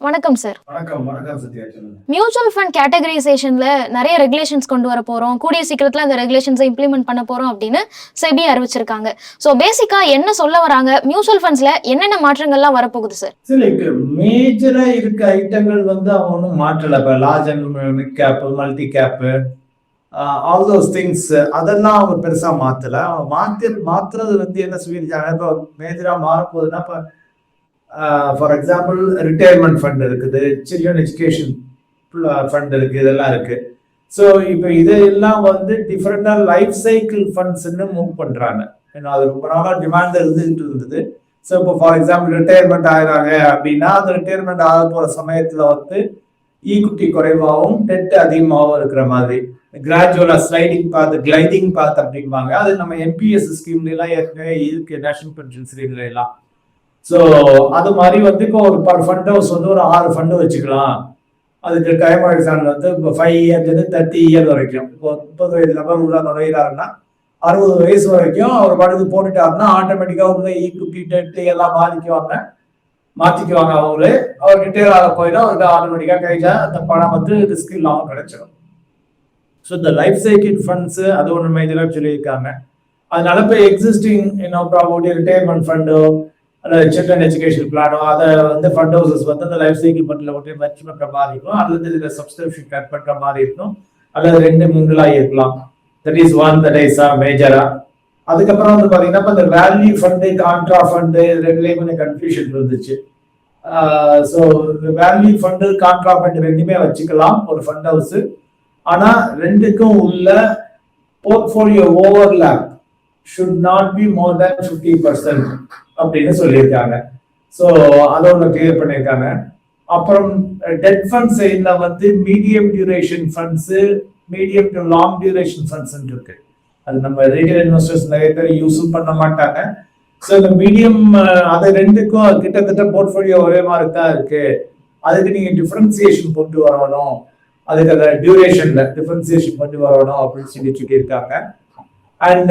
வணக்கம் சார். வணக்கம் வணக்கம் சத்யா. மியூச்சுவல் ஃபண்ட் கேட்டகரைசேஷன்ல நிறைய ரெகுலேஷன்ஸ் கொண்டு வர போறோம், கூடிய சீக்கிரத்துல அந்த ரெகுலேஷன்ஸை இம்ப்ளிமெண்ட் பண்ண போறோம் அப்படின்னு செபி அறிவிச்சிருக்காங்க. ஸோ பேசிக்கா என்ன சொல்ல வராங்க, மியூச்சுவல் ஃபண்ட்ஸ்ல என்னென்ன மாற்றங்கள்லாம் வரப்போகுது சார்? மேஜரா இருக்க ஐட்டங்கள் அவங்க ஒன்றும் மாற்றல. இப்போ large and mid cap, multi gap, all those things அதெல்லாம் அவங்க பெருசா மாத்தல. மாத்துறது என்ன சொல்லியிருக்காங்க, இப்போ மேஜரா மாறப்போகுதுன்னா இப்போ ஃபார் எக்ஸாம்பிள் ரிட்டையர்மெண்ட் ஃபண்ட் இருக்குது, சில்ட்ரன் எஜுகேஷன் ஃபண்ட் இருக்கு, இதெல்லாம் இருக்கு. ஸோ இப்போ இதெல்லாம் டிஃப்ரெண்டா லைஃப் சைக்கிள் ஃபண்ட்ஸ்ன்னு மூவ் பண்றாங்க. ஏன்னா அது ரொம்ப நாளாக டிமாண்ட் இருந்துட்டு இருந்தது. ஸோ இப்போ ஃபார் எக்ஸாம்பிள் ரிட்டையர்மெண்ட் ஆகிறாங்க அப்படின்னா அந்த ரிட்டையர்மெண்ட் ஆக போகிற சமயத்தில் ஈக்குட்டி குறைவாகவும் டெட் அதிகமாகவும் இருக்கிற மாதிரி கிராஜுவலா ஸ்லைடிங் பாத், கிளைடிங் பாத் அப்படிம்பாங்க. அது நம்ம என்பிஎஸ் ஸ்கீம்லாம் ஏற்கனவே இருக்கு, நேஷனல் பென்ஷன் ஸ்கீம்ல எல்லாம். ஸோ அது மாதிரி இப்போ ஒரு பர் ஃபண்ட் ஹவுஸ் ஒரு 6 ஃபண்டு வச்சுக்கலாம். அதுக்கு டைம் ஆயிடுச்சான் இப்போ 5 இயர்லேருந்து 30 இயர் வரைக்கும். இப்போ 30 வயது நபர் உள்ள நுழையிறாருன்னா 60 வயசு வரைக்கும் அவர் படுத்து போட்டுட்டாருன்னா ஆட்டோமேட்டிக்காக ஈக்குட்டி டெட் எல்லாம் மாற்றிக்குவாங்க. அவர் ரிட்டையர் ஆக போயிடும், அவருக்கு ஆட்டோமேட்டிக்காக கையில் அந்த பணம் ரிஸ்க் இல்லாமல் கிடைச்சிடும். ஸோ இந்த லைஃப் சைக்கிள் ஃபண்ட்ஸு அது ஒன்று மேஜராக சொல்லியிருக்காங்க. அதனால இப்போ எக்ஸிஸ்டிங் ப்ராபர்ட்டி ரிட்டையர்மெண்ட் ஃபண்டோ அல்லது சில்ட்ரன் எஜுகேஷன் பிளானோ அதை ஃபண்ட் ஹவுசஸ் அந்த லைஃப் சைக்கிள் ஃபண்டில் மெர்ஜ் பண்ணுற மாதிரி இருக்கும், அல்லது இதில் சப்ஸ்கிரிப்ஷன் கட் பண்ணுற மாதிரி இருக்கும், அல்லது 2 மிங்கிளாக இருக்கலாம். தட் இஸ் மேஜரா. அதுக்கப்புறம் பார்த்தீங்கன்னா இப்போ இந்த வேல்யூ ஃபண்டு, கான்ட்ரா ஃபண்டு ரெண்டுலேயும் கொஞ்சம் கன்ஃபியூஷன் இருந்துச்சு. So value fund, contra fund ரெண்டுமே வச்சுக்கலாம் ஒரு ஃபண்ட் ஹவுஸ். ஆனால் ரெண்டுக்கும் உள்ள portfolio overlap should not be more than 50% அப்படின்னு சொல்லியிருக்காங்க. ஸோ அதை ஒன்று கிளியர் பண்ணியிருக்காங்க. அப்புறம் debt funds medium duration funds, medium to long duration funds இருக்கு. அது நம்ம ரீட்டைல் இன்வெஸ்டர்ஸ் நிறைய பேர் யூஸும் பண்ண மாட்டாங்க. ஸோ இந்த மீடியம் அது ரெண்டுக்கும் கிட்டத்தட்ட போர்ட்ஃபோலியோ ஒரே மாதிரி தான் இருக்கு. அதுக்கு நீங்கள் டிஃபரன்சியேஷன் கொண்டு வரணும், அதுக்கு அந்த டியூரேஷன்ல டிஃபரன்சியேஷன் கொண்டு வரணும் அப்படின்னு சொல்லியிருக்காங்க. And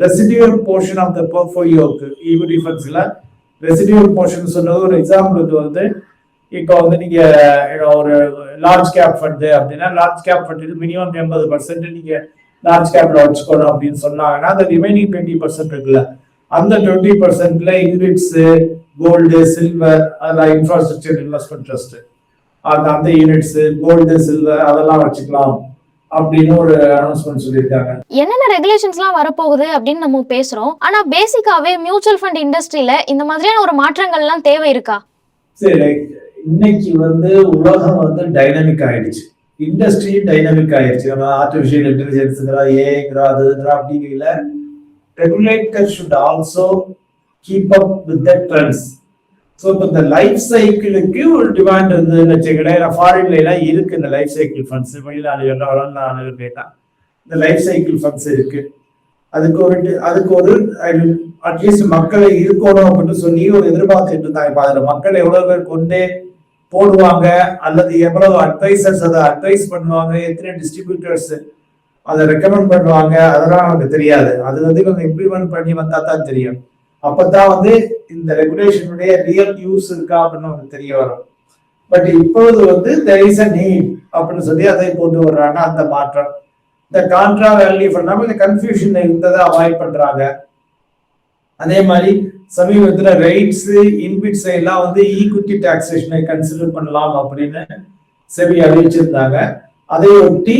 residual portion of the portfolio equity funds residual portion சொன்னது ஒரு எக்ஸாம்பிள் இப்போ நீங்க ஒரு லார்ஜ் கேப் ஃபண்ட் அப்படின்னா லார்ஜ் கேப் ஃபண்ட் மினிமம் 80% நீங்க லார்ஜ் கேப்ல வச்சுக்கணும் அப்படின்னு சொன்னாங்கன்னா அந்த ரிமைனிங் 20% இருக்குல்ல, அந்த 20%ல யூனிட்ஸ், கோல்டு, சில்வர், அதெல்லாம் இன்ஃப்ராஸ்ட்ரக்சர் இன்வெஸ்ட்மெண்ட் ட்ரஸ்ட் அந்த யூனிட்ஸ், கோல்டு, சில்வர் அதெல்லாம் வச்சுக்கலாம் அப்படின்னு ஒரு அனௌன்ஸ்மெண்ட் சொல்லியிருக்காங்க. என்னென்ன ரெகுலேஷன்ஸ்லாம் வரப்போகுது அப்படின்னு நம்ம பேசுறோம். ஆனா பேசிக்காவே மியூச்சுவல் ஃபண்ட் இண்டஸ்ட்ரியில இந்த மாதிரியான ஒரு மாற்றங்கள்லாம் தேவை இருக்கா? சரி, இன்னைக்கு உலகம் டைனமிக் ஆயிடுச்சு, இண்டஸ்ட்ரி டைனமிக் ஆயிடுச்சு. நம்ம ஆர்டிஃபிஷியல் இன்டெலிஜென்ஸ்ங்கிற ஏங்கிற அதுங்கிற அப்படிங்கிற regulator should also keep up with the trends. So இப்போ இந்த லைஃப் சைக்கிளுக்கு ஒரு டிமாண்ட் இருந்ததுன்னு வச்சுக்கிட்டேன். ஃபாரின்ல எல்லாம் இருக்கு இந்த லைஃப் சைக்கிள் ஃபண்ட்ஸ், வெளிநாடுகள் கேட்டா இந்த லைஃப் சைக்கிள் ஃபண்ட்ஸ் இருக்கு. அதுக்கு ஒரு அட்லீஸ்ட் மக்களை இருக்கணும் அப்படின்னு சொல்லி ஒரு எதிர்பார்த்துட்டு இருந்தாங்க. இப்போ அதில் மக்கள் எவ்வளவு பேர் கொண்டே போடுவாங்க, அல்லது எவ்வளவு அட்வைசர்ஸ் அதை அட்வைஸ் பண்ணுவாங்க, எத்தனை டிஸ்ட்ரிபியூட்டர்ஸ் அதை ரெக்கமெண்ட் பண்ணுவாங்க, அதெல்லாம் நமக்கு தெரியாது. அது கொஞ்சம் இம்ப்ளிமெண்ட் பண்ணி வந்தா தான் தெரியும். அப்பதான் இந்த ரெகுலேஷனுடைய ரியல் யூஸ் இருக்கா அப்படின்னு நமக்கு தெரிய வரும். பட் இப்பொழுது there is a need அப்படின்னு சொல்லி அதை கொண்டு வர்றாங்க. அந்த மாற்றம் இந்த கான்ட்ரா வேல்யூ பண்ணாம இந்த கன்ஃபியூஷன் இருந்ததை அவாய்ட் பண்றாங்க. அதே மாதிரி சமீபத்துல ரைட்ஸ், இன்பிட்ஸ் எல்லாம் ஈக்விட்டி டாக்ஸேஷனை கன்சிடர் பண்ணலாம் அப்படின்னு செபி அறிவிச்சிருந்தாங்க. அதை ஒட்டி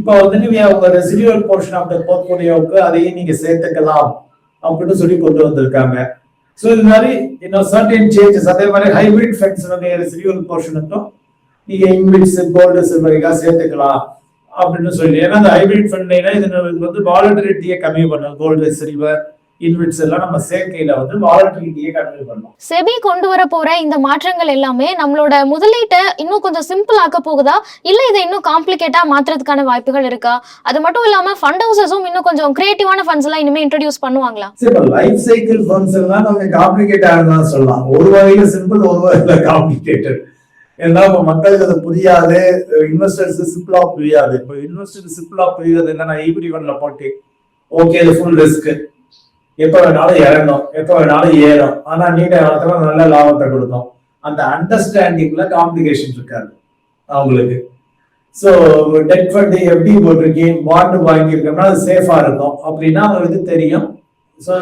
இப்போ நீங்க உங்க ரெசிடுவல் போர்ஷன் ஆஃப் த போர்ட்ஃபோலியோவுக்கு அதையும் நீங்க சேர்த்துக்கலாம் அப்படின்னு சொல்லி கொண்டு வந்திருக்காங்க. ஸோ இது மாதிரி சர்டன் சேஞ்சஸ். அதே மாதிரி ஹைபிரிட் ஃபண்ட்ஸ் ரெசிடுவல் போர்ஷனுக்கும் நீங்க இன்பிட்ஸ், கோல்டு, சில்வர் சேர்த்துக்கலாம் அப்படின்னு சொல்லி. ஏன்னா அந்த ஹைபிரிட் ஃபண்ட்னா இது வாலட்டிலிட்டியை கம்மி பண்ணும். கோல்டு, சில்வர், இன்வெட்ஸ் எல்லாம் நம்ம சேர்க்கையில வாலட்டிலிட்டியை கம்மி பண்ணும். செபி கொண்டு வர போற இந்த மாற்றங்கள் எல்லாமே நம்மளோட முதலீட்டை இன்னும் கொஞ்சம் சிம்பிள் ஆக்க போகுதா, இல்ல இதை இன்னும் காம்ப்ளிகேட்டா மாத்துறதுக்கான வாய்ப்புகள் இருக்கா? அது மட்டும் இல்லாம ஃபண்ட் ஹவுசஸும் இன்னும் கொஞ்சம் கிரியேட்டிவான ஃபண்ட்ஸ் எல்லாம் இனிமே இன்ட்ரோடியூஸ் பண்ணுவாங்களா? சரி, லைஃப் சைக்கிள் ஃபண்ட்ஸ் எல்லாம் நம்ம காம்ப்ளிகேட் ஆகுதுன்னு சொல்லலாம். ஒரு வகையில சிம்பிள், ஒரு வகையில காம்ப்ளிகேட்டட். ஏன்னா இப்போ மக்களுக்கு அது புரியாது, இன்வெஸ்டர்ஸ் சிம்பிளா புரியாது. இப்போ இன்வெஸ்டர் சிம்பிளா புரியாது என்னன்னா ஈக்விட்டி ஃபண்ட்ல போட்டு ஓகே இது ஃபுல் ரிஸ்க், எப்ப வேணாலும் இறங்கும், எப்ப வேணாலும் ஏறும், ஆனா நீண்ட காலத்துல நல்ல லாபத்தை கொடுக்கும். அந்த அண்டர்ஸ்டாண்டிங்ல காம்ப்ளிகேஷன் இருக்காது அவங்களுக்கு. ஸோ டெட் ஃபண்ட் எப்படி போட்டிருக்கீங்க, பாண்டு வாங்கியிருக்கோம்னா அது சேஃபா இருக்கும் அப்படின்னா அவங்களுக்கு தெரியும். ஸோ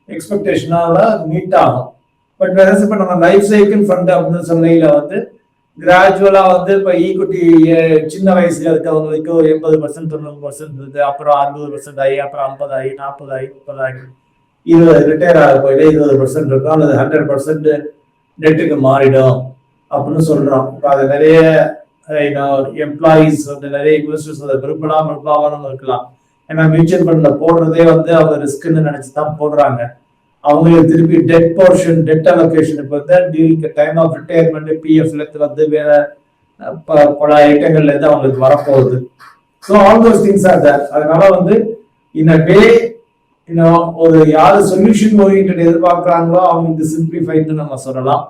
எக்ஸ்பெக்டேஷனால மீட் ஆகும். பட் வேற இப்போ நம்ம லைஃப் சைக்கிள் ஃபண்ட் அப்படின்னு சொன்னையில வந்து கிராஜுவலா வந்து இப்போ ஈக்குட்டி சின்ன வயசுல இருக்கவங்களுக்கு ஒரு 80%, 90% இருக்கு, அப்புறம் 60% ஆகி, அப்புறம் 50 ஆகி, 40 ஆகி, 30 ஆகி, 20 ரிட்டையர் ஆக போயில 20% இருக்கும், அல்லது 100% டெட்டுக்கு மாறிடும் அப்படின்னு சொல்றோம். இப்போ அது நிறைய எம்ப்ளாயிஸ் வந்து நிறைய இன்வெஸ்டர்ஸ் அதை விரும்பலாம இருக்கலாம். ஏன்னா மியூச்சுவல் ஃபண்ட்ல போடுறதே வந்து அவங்க ரிஸ்க்னு நினைச்சுதான் போடுறாங்க. அவங்களுக்கு திருப்பி டெட் போர்ஷன், டெட் அலோகேஷனுக்கு வந்து டியூரிங் டைம் ஆஃப் ரிட்டையர்மெண்ட் பிஎஃப்ல வந்து வேற பல ஐட்டங்கள்ல இருந்து அவங்களுக்கு வரப்போகுது. So all those things are there. அதனால வந்து இன் அ வே ஒரு யாரு சொல்யூஷன் ஓரியன்ட் எதிர்பார்க்கிறாங்களோ அவங்களுக்கு சிம்பிளிஃபைன்னு நம்ம சொல்லலாம்.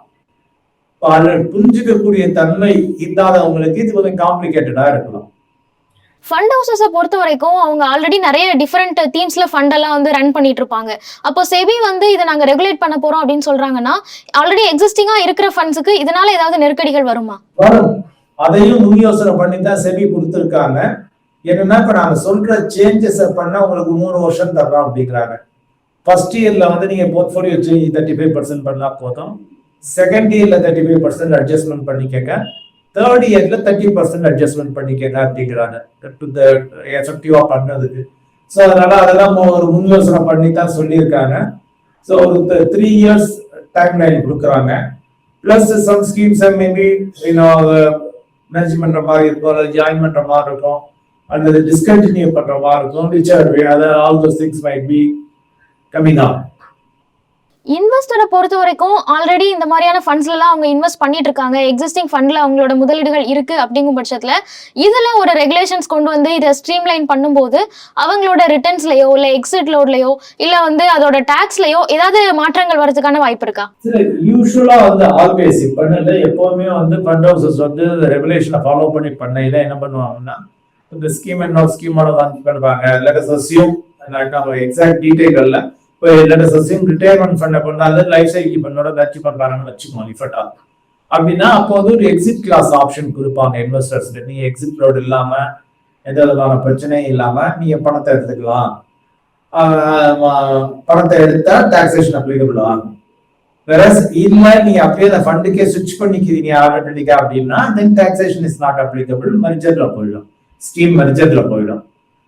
புரிஞ்சுக்கக்கூடிய தன்மை இல்லாதவங்களுக்கு இது கொஞ்சம் காம்ப்ளிகேட்டடா இருக்கலாம். ஃபண்ட் ஹவுசஸை பொறுத்த வரைக்கும் அவங்க ஆல்ரெடி நிறைய டிஃப்ரெண்ட் தீம்ஸ்ல ஃபண்ட் எல்லாம் வந்து ரன் பண்ணிட்டு இருப்பாங்க. அப்போ செபி வந்து இதை நாங்க ரெகுலேட் பண்ண போறோம் அப்படின்னு சொல்றாங்கன்னா ஆல்ரெடி எக்ஸிஸ்டிங்கா இருக்கிற ஃபண்ட்ஸுக்கு இதனால ஏதாவது நெருக்கடிகள் வருமா? வரும். அதையும் முன் யோசனை பண்ணி தான் செபி கொடுத்துருக்காங்க. என்னன்னா இப்ப நாங்க சொல்ற சேஞ்சஸ் பண்ண உங்களுக்கு 3 வருஷம் தர்றோம் அப்படிங்கிறாங்க. ஃபர்ஸ்ட் இயர்ல வந்து நீங்க போர்ட்ஃபோலியோ சேஞ்ச் 35% பண்ணா போதும். செகண்ட் இயர்ல 35% அட்ஜஸ்ட்மெண்ட் பண்ணிக்கங்க. தேர்ட் இயர்ல 30% அட்ஜஸ்ட்மெண்ட் பண்ணிக்கங்க அப்படிங்கிறாங்க எஃபெக்டிவா பண்ணதுக்கு. ஸோ அதனால அதெல்லாம் ஒரு முன் யோசனை பண்ணி தான் சொல்லியிருக்காங்க. ஸோ ஒரு 3 years டைம் லைன் கொடுக்குறாங்க. Plus some schemes maybe manage பண்ற மாதிரி இருக்கும், அல்லது ஜாயின் பண்ற மாதிரி இருக்கும், அல்லது டிஸ்கண்டினியூ பண்ற மாதிரி இருக்கும். All those things might be coming on. இன்வெஸ்டரை பொறுத்த வரைக்கும் ஆல்ரெடி இந்த மாதிரியான ஃபண்ட்ஸ்ல எல்லாம் அவங்க இன்வெஸ்ட் பண்ணிட்டு இருக்காங்க, எக்ஸிஸ்டிங் ஃபண்ட்ல அவங்களோட முதலீடுகள் இருக்கு அப்படிங்கும் பட்சத்துல இதுல ஒரு ரெகுலேஷன்ஸ் கொண்டு வந்து இதை ஸ்ட்ரீம்லைன் பண்ணும்போது அவங்களோட ரிட்டர்ன்ஸ்லயோ இல்ல எக்ஸிட் லோட்லயோ இல்ல வந்து அதோட டாக்ஸ்லயோ ஏதாவது மாற்றங்கள் வரதுக்கான வாய்ப்பு இருக்கா? யூஸ்வலா வந்து ஆல்வேஸ் பண்ணல எப்பவுமே வந்து ஃபண்ட் ஹவுசஸ் வந்து ரெகுலேஷனை ஃபாலோ பண்ணி பண்ணையில என்ன பண்ணுவாங்கன்னா இந்த ஸ்கீம் என்ன ஸ்கீமோட லான்ச் பண்ணுவாங்க. லெட் அஸ் அஸ்யூம் எக்ஸாக்ட் டீடைல்ல ரிட்டையர்மெண்ட் ஃபண்ட் பண்ணாது லைஃப் சைக்கிள் பண்ணோட வச்சு பண்றாங்கன்னு வச்சுக்கோங்க. இஃபட்டா அப்படின்னா அப்போ வந்து ஒரு எக்ஸிட் கிளாஸ் ஆப்ஷன் கொடுப்பாங்க இன்வெஸ்டர்ஸ். நீங்க எக்ஸிட் லோட் இல்லாம எந்த விதமான பிரச்சனையும் இல்லாம நீங்க பணத்தை எடுத்துக்கலாம். பணத்தை எடுத்தா டாக்ஸேஷன் அப்ளிகபிள் ஆகும். வேற இல்ல நீங்க அப்படியே அந்த ஃபண்டுக்கே ஸ்விட்ச் பண்ணிக்கிறீங்க ஆட்டோமேட்டிக்கா அப்படின்னா தென் டாக்ஸேஷன் இஸ் நாட் அப்ளிகபிள், மெர்ஜர்ல போயிடும், ஸ்கீம் மெர்ஜர்ல போயிடும்.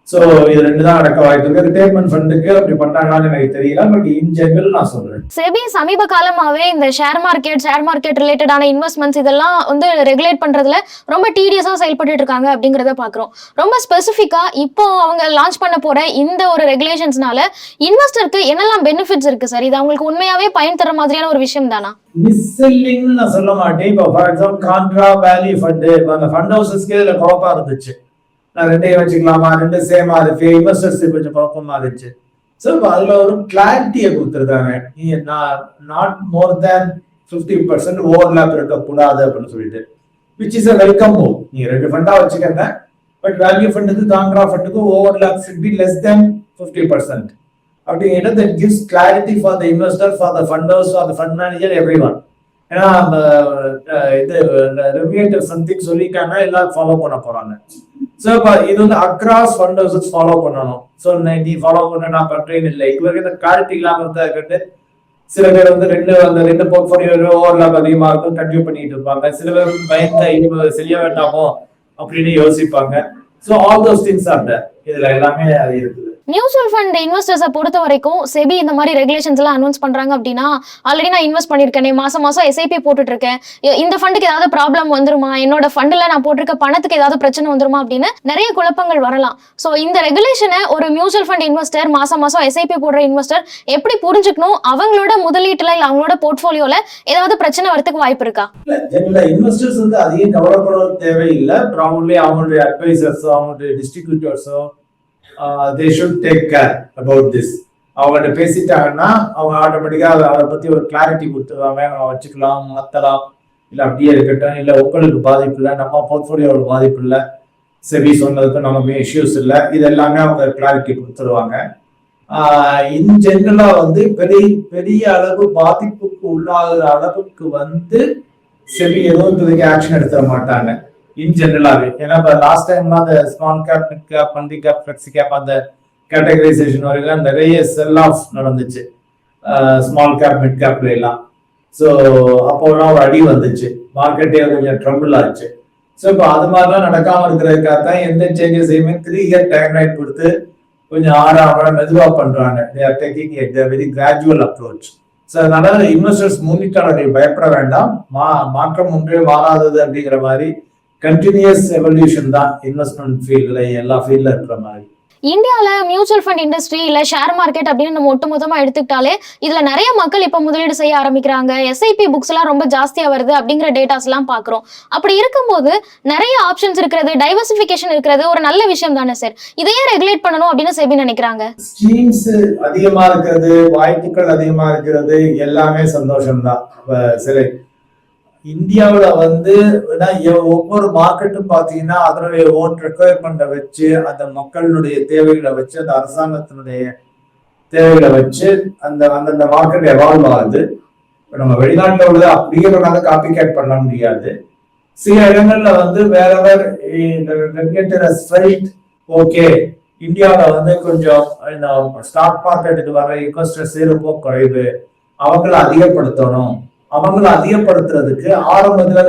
ஸோ இது 2 தான் நடக்க வாய்ப்பு இருக்கு. ரிட்டையர்மெண்ட் ஃபண்டுக்கு அப்படி பண்றாங்கன்னு எனக்கு தெரியல, பட் இன் ஜெனரல் நான் சொல்றேன். செபி சமீப காலமாவே இந்த ஷேர் மார்க்கெட் ரிலேட்டடான இன்வெஸ்ட்மெண்ட்ஸ் இதெல்லாம் வந்து ரெகுலேட் பண்றதுல ரொம்ப டீடியஸா செயல்பட்டு இருக்காங்க அப்படிங்கறத பாக்குறோம். ரொம்ப ஸ்பெசிஃபிக்கா இப்போ அவங்க லான்ச் பண்ண போற இந்த ஒரு ரெகுலேஷன்ஸ்னால இன்வெஸ்டருக்கு என்னெல்லாம் பெனிஃபிட்ஸ் இருக்கு சார்? இது அவங்களுக்கு உண்மையாவே பயன் தர மாதிரியான ஒரு விஷயம் தானா? மிஸ்செல்லிங்னு நான் சொல்ல மாட்டேன். இப்போ for example contra value fund, அந்த ஃபண்ட் ஹவுசஸ்க்கு இதுல குழப்பா இருந்துச்சு. நான் 2 வச்சுக்கலாமா, 2 சேமா இருக்கு, இன்வெஸ்டர்ஸ் கொஞ்சம் குழப்பமா இருந்துச்சு. ஸோ அதுல ஒரு கிளாரிட்டியை கொடுத்துருக்காங்க. நீங்க நாட் மோர் தேன் 50% ஓவர்லேப் இருக்கக்கூடாது அப்படின்னு சொல்லிட்டு, which is a welcome move. நீங்க 2 ஃபண்டா வச்சுக்கங்க, பட் வேல்யூ ஃபண்டுக்கு கான்ட்ரா ஃபண்டுக்கு overlap should be less than 50%. அப்படிங்கிற that gives clarity for the investor, for the funders, for the fund manager, everyone. ஏன்னா அந்த இது ரெகுலேட்டர் சம்திங் சொல்லிட்டாங்க, எல்லாரும் ஃபாலோ பண்ண போறாங்க. ஸோ இப்போ இது வந்து அக்ராஸ் ஃபண்ட் ஹவுசஸ் ஃபாலோ பண்ணணும். ஸோ நீ ஃபாலோ பண்ண நான் பண்றேன்னு இல்லை. இப்போ இந்த கிளாரிட்டி இல்லாமல் தான் இருக்கட்டு. சில பேர் வந்து 2 போர்ட்ஃபோலியோ ஓவர்லாப் அதிகமாக இருக்கும், கண்டினியூ பண்ணிட்டு இருப்பாங்க. சில பேர் பயந்த செய்ய வேண்டாமோ அப்படின்னு யோசிப்பாங்க. So all those things are there. இதுல எல்லாமே அது இருக்குது. மியூச்சுவல் ஃபண்ட் இன்வெஸ்டர்ஸை பொறுத்த வரைக்கும் செபி இந்த மாதிரி ரெகுலேஷன்ஸ் எல்லாம் அனௌன்ஸ் பண்றாங்க அப்படின்னா ஆல்ரெடி நான் இன்வெஸ்ட் பண்ணிருக்கேன், மாசம் எஸ்ஐபி போட்டுட்டு இருக்கேன், இந்த ஃபண்டுக்கு ஏதாவது ப்ராப்ளம் வந்துருமா, என்னோட ஃபண்ட்ல நான் போட்டிருக்க பணத்துக்கு ஏதாவது பிரச்சனை வந்துருமா அப்படின்னு நிறைய குழப்பங்கள் வரலாம். ஸோ இந்த ரெகுலேஷனை ஒரு மியூச்சுவல் ஃபண்ட் இன்வெஸ்டர் மாசம் எஸ்ஐபி போடுற இன்வெஸ்டர் எப்படி புரிஞ்சுக்கணும்? அவங்களோட முதலீட்டுல இல்ல அவங்களோட போர்ட்ஃபோலியோல ஏதாவது பிரச்சனை வரதுக்கு வாய்ப்பு இருக்கா? இன்வெஸ்டர்ஸ் வந்து அதிகம் கவலைப்பட தேவையில்லை. ப்ராபப்லி அவங்களுடைய அட்வைசர்ஸோ அவங்களுடைய டிஸ்ட்ரிபியூட்டர்ஸோ they should take care about this. அவங்கள்ட்ட பேசிட்டாங்கன்னா அவங்க ஆட்டோமேட்டிக்கா அதை பத்தி ஒரு கிளாரிட்டி கொடுத்துருவாங்க. நம்ம வச்சுக்கலாம், மாத்தலாம், இல்லை அப்படியே இருக்கட்டும், இல்லை உங்களுக்கு பாதிப்பு இல்லை, நம்ம போர்ட்ஃபோலியோட பாதிப்பு இல்லை, செபி சொன்னதுக்கு நமக்கு இஷ்யூஸ் இல்லை, இது எல்லாமே அவங்க கிளாரிட்டி கொடுத்துருவாங்க. இன் ஜெனரலா வந்து பெரிய அளவு பாதிப்புக்கு உள்ளாகிற அளவுக்கு வந்து செபி எதுவும் இப்போதைக்கு ஆக்ஷன் எடுத்துட மாட்டாங்க இன் ஜெனரலாவே. ஏன்னா இப்போ லாஸ்ட் டைம்லாம் அந்த small cap, mid cap, multi cap, flexi cap அந்த கேட்டகரைசேஷன் வரையில நிறைய செல் ஆஃப் நடந்துச்சு ஸ்மால் கேப், மிட் கேப்ல எல்லாம். ஸோ அப்போலாம் ஒரு அடி வந்துச்சு, மார்க்கெட்டே கொஞ்சம் ட்ரம்பிள் ஆச்சு. ஸோ இப்போ அது மாதிரிலாம் நடக்காம இருக்கிறதுக்காக தான் எந்த சேஞ்சஸையுமே 3 இயர் டைம் லைன் கொடுத்து கொஞ்சம் ஆறாம மெதுவாக பண்றாங்க. They are taking a very gradual approach. So அதனால இன்வெஸ்டர்ஸ் முன்னிட்டாளர்கள் பயப்பட வேண்டாம். மாற்றம் ஒன்றே மாறாதது அப்படிங்கிற மாதிரி கண்டினியூஸ் எவல்யூஷன் தான் இன்வெஸ்ட்மெண்ட் ஃபீல்ட்ல எல்லா ஃபீல்ட்ல இருக்கிற மாதிரி. இந்தியால மியூச்சுவல் ஃபண்ட் இண்டஸ்ட்ரி இல்ல ஷேர் மார்க்கெட் அப்படின்னு நம்ம ஒட்டுமொத்தமா எடுத்துக்கிட்டாலே இதுல நிறைய மக்கள் இப்ப முதலீடு செய்ய ஆரம்பிக்கிறாங்க. எஸ்ஐபி புக்ஸ் எல்லாம் ரொம்ப ஜாஸ்தியா வருது அப்படிங்கிற டேட்டாஸ் எல்லாம் பாக்குறோம். அப்படி இருக்கும்போது நிறைய ஆப்ஷன்ஸ் இருக்கிறது, டைவர்சிபிகேஷன் இருக்கிறது ஒரு நல்ல விஷயம் தானே சார்? இதையே ரெகுலேட் பண்ணணும் அப்படின்னு செபி நினைக்கிறாங்க. ஸ்கீம்ஸ் அதிகமா இருக்கிறது, வாய்ப்புகள் அதிகமா இருக்கிறது எல்லாமே சந்தோஷம் தான். சரி, இந்தியாவில் வந்து ஒவ்வொரு மார்க்கெட்டும் பார்த்தீங்கன்னா அதனுடைய ஓன் ரெக்குயர்மெண்ட்டை வச்சு, அந்த மக்களுடைய தேவைகளை வச்சு, அந்த அரசாங்கத்தினுடைய தேவைகளை வச்சு அந்த அந்தந்த மார்க்கெட் எவால்வ் ஆகுது. இப்போ நம்ம வெளிநாட்டில் உள்ளது அப்படியே நம்மளால காப்பி கேட் பண்ண முடியாது. சில இடங்கள்ல வந்து வேறவர் ஓகே இந்தியாவில் வந்து கொஞ்சம் ஸ்டாக் மார்க்கெட்டுக்கு வர இன்வெஸ்டர்ஸ் ரொம்ப குறைவு, அவங்களை அதிகப்படுத்தணும். அவங்களை அதிகப்படுத்துறதுக்கு ஆரம்பத்துல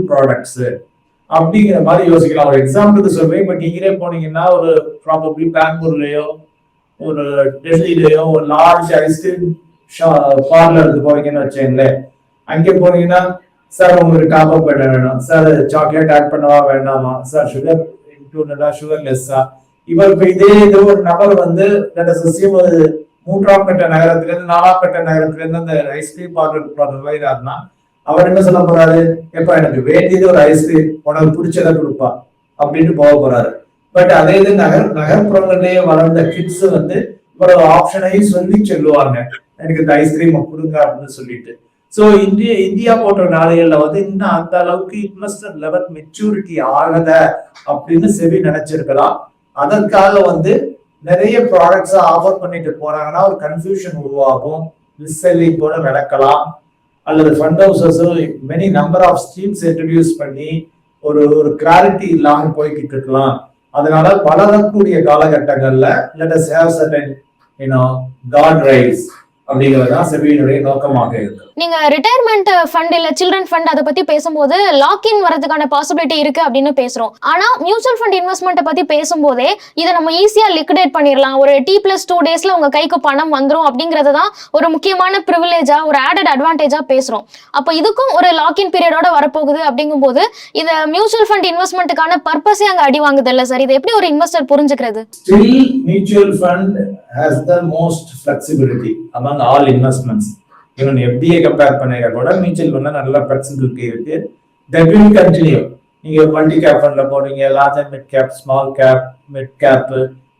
ப்ராடக்ட்ஸ் அப்படிங்கிற மாதிரி யோசிக்கலாம். ஒரு எக்ஸாம்பிளுக்கு சொல்றேன், இப்ப நீங்களே போனீங்கன்னா ஒரு ப்ராபப்ளி பெங்களூர்லயோ ஒரு டெல்லியிலயோ ஒரு லார்ஜ் ஐஸ்கிரீம் பார்லருக்கு போறீங்கன்னு வச்சுங்களேன். அங்கே போனீங்கன்னா சார் உங்களுக்கு டாப் அப் பண்ண வேணும் சார், சாக்லேட் ஆட் பண்ணவா வேண்டாமா சார், சுகர் இன்க்ளூடடா சுகர் லெஸ்ஸா. இவர் இப்ப இதே ஒரு நபர் வந்து மூன்றாம் கட்ட நகரத்துல இருந்து 4ஆம் கட்ட நகரத்துல இருந்து அந்த ஐஸ்கிரீம் பார்லருக்கு போயிடாருன்னா அவர் என்ன சொல்ல போறாரு, எப்ப எனக்கு வேண்டியது ஒரு ஐஸ்கிரீம், உனக்கு பிடிச்சதை கொடுப்பா அப்படின்னு போக போறாரு. பட் அதே இது நகர்ப்புறங்கள்லயே வளர்ந்த கிட்ஸ் வந்து இவ்வளவு ஆப்ஷனையும் சொல்லி சொல்லுவாங்க, எனக்கு இந்த ஐஸ்கிரீம் கொடுங்க அப்படின்னு சொல்லிட்டு. ஸோ இந்தியா போன்ற நாடுகள்ல வந்து இன்னும் அந்த அளவுக்கு இன்வெஸ்டர் லெவல் மெச்சூரிட்டி ஆகல அப்படின்னு செபி நினைச்சிருக்கலாம். அதற்காக வந்து நிறைய ப்ராடக்ட்ஸ் ஆஃபர் பண்ணிட்டு போறாங்கன்னா ஒரு கன்ஃபியூஷன் உருவாகும். மிஸ்செல்லிங் கூட நடக்கலாம். அல்லது ஃபண்ட் ஹவுசஸும் many number of schemes introduce பண்ணி ஒரு கிளாரிட்டி இல்லாமல் போய்கிட்டு இருக்கலாம். அதனால வளரக்கூடிய காலகட்டங்கள்ல let us have certain guard rails அப்படிங்கிறதுதான் செபியினுடைய நோக்கமாக இருக்கு. நீங்க ரிட்டையர்மெண்ட் ஃபண்ட் இல்ல சில்ட்ரன் ஃபண்ட் அதை பத்தி பேசும்போது லாக்இன் வரதுக்கான பாசிபிலிட்டி இருக்கு அப்படின்னு பேசுறோம். ஆனா மியூச்சுவல் ஃபண்ட் இன்வெஸ்ட்மெண்ட் பத்தி பேசும்போதே இதை நம்ம ஈஸியா லிக்விடேட் பண்ணிடலாம், ஒரு T+2 டேஸ்ல உங்க கைக்கு பணம் வந்துரும் அப்படிங்கறது தான் ஒரு முக்கியமான ப்ரிவிலேஜா, ஒரு ஆடட் அட்வான்டேஜா பேசுறோம். அப்போ இதுக்கும் ஒரு லாக்இன் பீரியடோட வரப்போகுது அப்படிங்கும்போது இந்த மியூச்சுவல் ஃபண்ட் இன்வெஸ்ட்மெண்ட்டுக்கான பர்பஸே அங்க அடி வாங்குது இல்ல சார்? இது எப்படி ஒரு இன்வெஸ்டர் புரிஞ்சுக்கிறது? Still mutual fund has the most flexibility among all investments. Even FDA compare பண்ணிக்க கூட மியூச்சுவல் ஃபண்ட்ல நல்ல ஃபிளெக்சிபிலிட்டி இருக்கு. That will continue. நீங்க மல்டி கேப் ஃபண்ட்ல போறீங்க, large and mid cap, small cap, mid gap,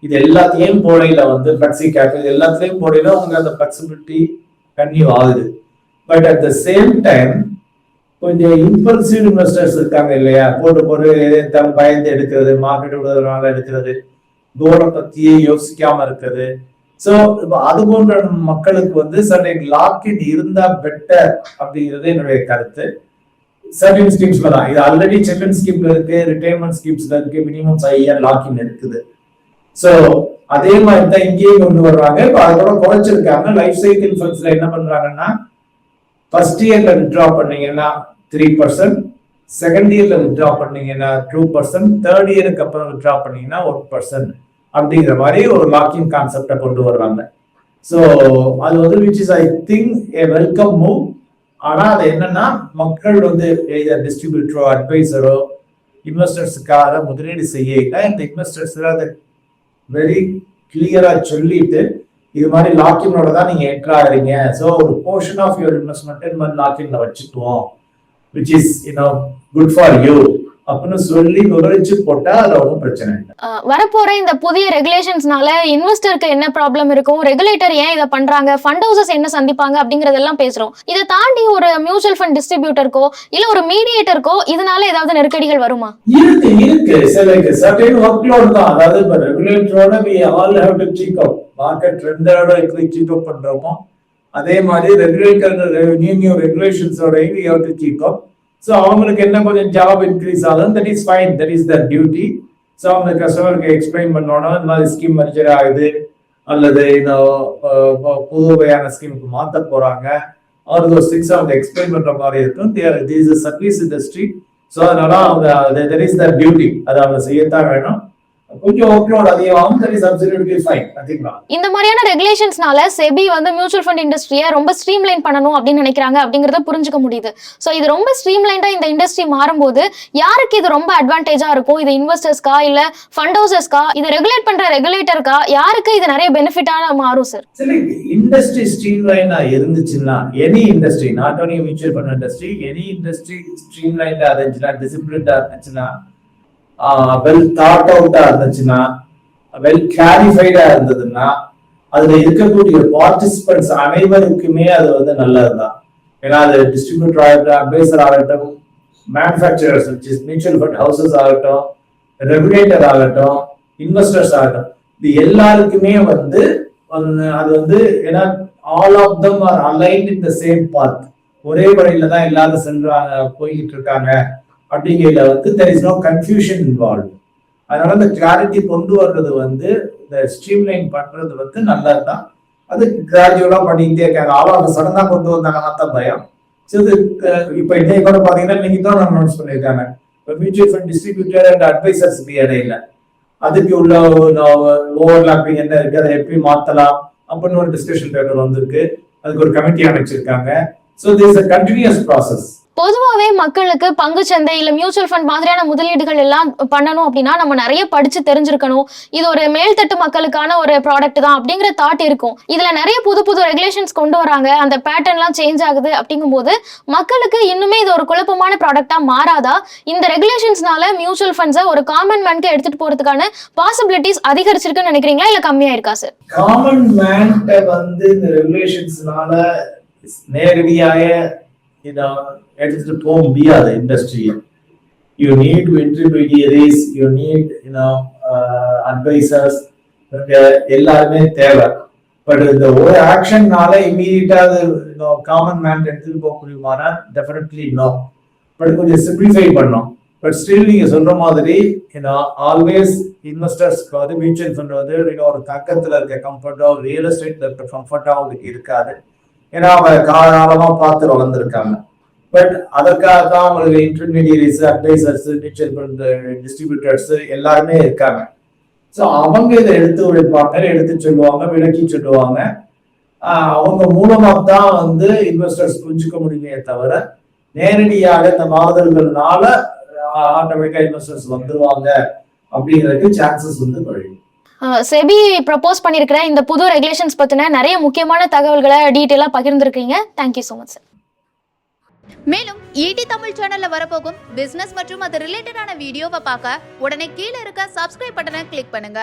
இது எல்லாத்தையும் போடையில வந்து ஃபிளெக்ஸி கேப், இது எல்லாத்தையும் போடையில உங்களுக்கு அந்த ஃபிளெக்சிபிலிட்டி கன்டினியூ ஆகுது. But at the same time கொஞ்சம் இம்பல்சிவ் இன்வெஸ்டர்ஸ் இருக்காங்க இல்லையா, போட்டு பயந்து எடுக்கிறது, மார்க்கெட் விடுறதுனால எடுக்கிறது, கோலை பத்தியே யோசிக்காம இருக்குது. சோ அது போன்ற மக்களுக்கு வந்து சர்டன் லாக்இன் இருந்தா பெட்டர் அப்படிங்கிறது என்னுடைய கருத்து. சர்டன் ஸ்கீம்ஸ்ல தான் இது ஆல்ரெடி சில்ட்ரன் ஸ்கீம்ல இருக்கு, ரிட்டையர்மெண்ட் ஸ்கீம்ஸ்ல இருக்கு, மினிமம் 5 இயர் லாக்இன் இருக்குது. சோ அதே மாதிரி தான் இங்கேயும் கொண்டு வர்றாங்க. இப்போ அதோட குறைச்சிருக்காங்க. லைஃப் சைக்கிள் ஃபண்ட்ஸ்ல என்ன பண்றாங்கன்னா ஃபர்ஸ்ட் இயர்ல வித்ட்ரா பண்ணீங்கன்னா 3%, செகண்ட் இயர்ல வித்ட்ரா பண்ணீங்கன்னா 2%, தேர்ட் இயருக்கு அப்புறம் வித்ட்ரா பண்ணீங்கன்னா 1% அப்படிங்கிற மாதிரி ஒரு லாக்கிங் கான்செப்டை கொண்டு வர்றாங்க. ஸோ அது வந்து which is I think A welcome move. ஆனா அது என்னன்னா மக்கள் வந்து டிஸ்ட்ரிபியூட்டரோ அட்வைசரோ இன்வெஸ்டர்ஸுக்காக முதலீடு செய்ய இந்த இன்வெஸ்டர்ஸ் அதை வெரி கிளியரா சொல்லிட்டு இது மாதிரி லாக்கினோட தான் நீங்க என்ட்ரு ஆகிறீங்க. ஸோ ஒரு போர்ஷன் ஆஃப் யுவர் இன்வெஸ்ட்மெண்ட் இந்த மாதிரி லாக்கின்ல வச்சுக்குவோம், which is good for you அப்படின்னு சொல்லி விவரிச்சு போட்டா அது ஒன்றும் பிரச்சனை இல்லை. வரப்போற இந்த புதிய ரெகுலேஷன்ஸ்னால இன்வெஸ்டருக்கு என்ன ப்ராப்ளம் இருக்கும், ரெகுலேட்டர் ஏன் இதை பண்றாங்க, ஃபண்ட் ஹவுசஸ் என்ன சந்திப்பாங்க அப்படிங்கறதெல்லாம் பேசுறோம். இதை தாண்டி ஒரு மியூச்சுவல் ஃபண்ட் டிஸ்ட்ரிபியூட்டருக்கோ இல்ல ஒரு மீடியேட்டருக்கோ இதனால ஏதாவது நெருக்கடிகள் வருமா? இருக்கு சில சர்டன் ஒர்க்லோட் தான். அதாவது இப்போ ரெகுலேட்டரோட we all have to check out market ட்ரெண்டோட check out பண்றோமோ அதே மாதிரி நியூ ரெகுலேஷன்ஸோடையும் you have to keep up. So அவங்களுக்கு என்ன கொஞ்சம் ஜாப் இன்க்ரீஸ் ஆகும், that is fine, that is their duty. So அவங்க கஸ்டமருக்கு எக்ஸ்பிளைன் பண்ணோன்னா இந்த மாதிரி ஸ்கீம் மஞ்சள் ஆகுது அல்லது புது வகையான ஸ்கீமுக்கு மாற்ற போறாங்க, ஆர் தோஸ் திங்ஸ் அவங்க எக்ஸ்பிளைன் பண்ற மாதிரி இருக்கும். This is service industry. So அதனால அவங்க தட் இஸ் தர் டியூட்டி, அதை அவங்க செய்யத்தான் வேணும். கொஞ்சம் ஒர்க்லோட் அதிகமாகும், தட் இஸ் அப்சல்யூட்லி ஃபைன். இந்த மாதிரியான ரெகுலேஷன்ஸ்னால செபி வந்து மியூச்சுவல் ஃபண்ட் இண்டஸ்ட்ரியை ரொம்ப ஸ்ட்ரீம்லைன் பண்ணணும் அப்படின்னு நினைக்கிறாங்க அப்படிங்கறத புரிஞ்சுக்க முடியுது. ஸோ இது ரொம்ப ஸ்ட்ரீம்லைன்டா இந்த இண்டஸ்ட்ரி மாறும்போது யாருக்கு இது ரொம்ப அட்வான்டேஜா இருக்கும்? இது இன்வெஸ்டர்ஸ்கா இல்ல ஃபண்ட் ஹவுசஸ்கா, இது ரெகுலேட் பண்ற ரெகுலேட்டர்கா, யாருக்கு இது நிறைய பெனிஃபிட்டான மாறும் சார்? சரி, இண்டஸ்ட்ரி ஸ்ட்ரீம்லைனா இருந்துச்சுன்னா, any industry, not only mutual fund industry, any industry ஸ்ட்ரீம்லைனா இருந்துச்சுன்னா, டிசிப்ளின்டா இருந்துச்சுன்னா, வெல் தாட் அவுட்டா இருந்துச்சுன்னா, வெல் கிளாரிஃபைடா இருந்ததுன்னா, அதுல இருக்கக்கூடிய பார்ட்டிசிபென்ட்ஸ் அனைவருக்குமே அது வந்து நல்லதுதான். ஏன்னா அது டிஸ்ட்ரிபியூட்டர் ஆகட்டும், அட்வைசர் ஆகட்டும், மேனுஃபேக்சரர்ஸ் மியூச்சுவல் ஃபண்ட் ஹவுசஸ் ஆகட்டும், ரெகுலேட்டர் ஆகட்டும், இன்வெஸ்டர்ஸ் ஆகட்டும், இது எல்லாருக்குமே வந்து அது வந்து ஏன்னா all of them are aligned in the same path, ஒரே வழியில தான் எல்லாரும் சென்றாங்க போய்கிட்டு இருக்காங்க அப்படிங்கிறதுல வந்து there is no confusion involved. அதனால இந்த கிளாரிட்டி கொண்டு வர்றது வந்து இந்த ஸ்ட்ரீம்லைன் பண்றது வந்து நல்லதுதான். அது கிராஜுவலா பண்ணிக்கிட்டே இருக்காங்க. ஆளாக சடனா கொண்டு வந்தாங்கன்னா தான் பயம். சரி, இப்ப இன்னைக்கு கூட பாத்தீங்கன்னா இன்னைக்கு தான் அனௌன்ஸ் பண்ணியிருக்காங்க, இப்போ mutual fund distributor and advisers இடையில அதுக்கு உள்ள ஓவர்லாப்பிங் என்ன இருக்கு, அதை எப்படி மாத்தலாம் அப்படின்னு ஒரு டிஸ்கஷன் பேப்பர் வந்திருக்கு. அதுக்கு ஒரு கமிட்டி அமைச்சிருக்காங்க. So this is a continuous process. பொதுவாகவே மக்களுக்கு பங்குச்சந்தை இல்ல மியூச்சுவல் ஃபண்ட் மாதிரியான முதலீடுகள் எல்லாம் பண்ணணும் அப்படின்னா நம்ம நிறைய படிச்சு தெரிஞ்சிருக்கணும், இது ஒரு மேல்தட்டு மக்களுக்கான ஒரு ப்ராடக்ட் தான் அப்படிங்கிற தாட் இருக்கும். இதுல நிறைய புது புது ரெகுலேஷன்ஸ் கொண்டு வராங்க, அந்த பேட்டர்ன்லாம் சேஞ்ச் ஆகுது. அப்படிங்கும் போது மக்களுக்கு இன்னுமே இது ஒரு குழப்பமான ப்ராடக்டா மாறாதா? இந்த ரெகுலேஷன்ஸ்னால மியூச்சுவல் ஃபண்ட்ஸை ஒரு காமன் மேனுக்கு எடுத்துட்டு போறதுக்கான பாசிபிலிட்டிஸ் அதிகரிச்சிருக்குன்னு நினைக்கிறீங்களா இல்ல கம்மியா இருக்கா சார்? காமன் மேன்ட்ட வந்து இந்த ரெகுலேஷன்ஸ்னால நேரடியாக எடுத்துட்டு போக முடியாது இண்டஸ்ட்ரியை. You need intermediaries, you need advisors, எல்லாருமே தேவை. பட் இந்த ஒரு ஆக்ஷன்னால இமீடியட்டா காமன் மேன் எடுத்துட்டு போக முடியுமானா டெஃபினெட்லி நோ. பட் கொஞ்சம் சிம்பிளிஃபை பண்ணோம். பட் ஸ்டில் நீங்க சொல்ற மாதிரி ஆல்வேஸ் இன்வெஸ்டர்ஸ்க்கு வந்து மியூச்சுவல் ஃபண்ட் வந்து ஒரு தக்கத்துல இருக்க கம்ஃபர்ட்டோ, ரியல் எஸ்டேட்ல இருக்க கம்ஃபர்ட்டோ அவங்களுக்கு இருக்காது. ஏன்னா அவங்க காலகாலமா பார்த்து வளர்ந்துருக்காங்க. பட் அதற்காக தான் அவங்களுக்கு intermediaries, advisers, mutual fund distributors எல்லாருமே இருக்காங்க. ஸோ அவங்க இதை எடுத்து உழைப்பாங்க, எடுத்து சொல்லுவாங்க, விளக்கி சொல்லுவாங்க. அவங்க மூலமா தான் வந்து இன்வெஸ்டர்ஸ் புரிஞ்சுக்க முடியுமே தவிர நேரடியாக இந்த மாறுதல்கள்னால ஆட்டோமேட்டிக்கா இன்வெஸ்டர்ஸ் வந்துருவாங்க அப்படிங்கிறதுக்கு சான்சஸ் வந்து குறையும். செபி ப்ரப்போஸ் பண்ணியிருக்கிற இந்த புது ரெகுலேஷன்ஸ் பத்தின நிறைய முக்கியமான தகவல்களை டீட்டெயிலாக பகிர்ந்துருக்கீங்க. Thank you so much sir. மேலும் ஈடி தமிழ் சேனல்ல வரப்போகும் பிசினஸ் மற்றும் அது ரிலேட்டடான வீடியோவை பார்க்க உடனே கீழே இருக்க சப்ஸ்கிரைப் பட்டனை கிளிக் பண்ணுங்க.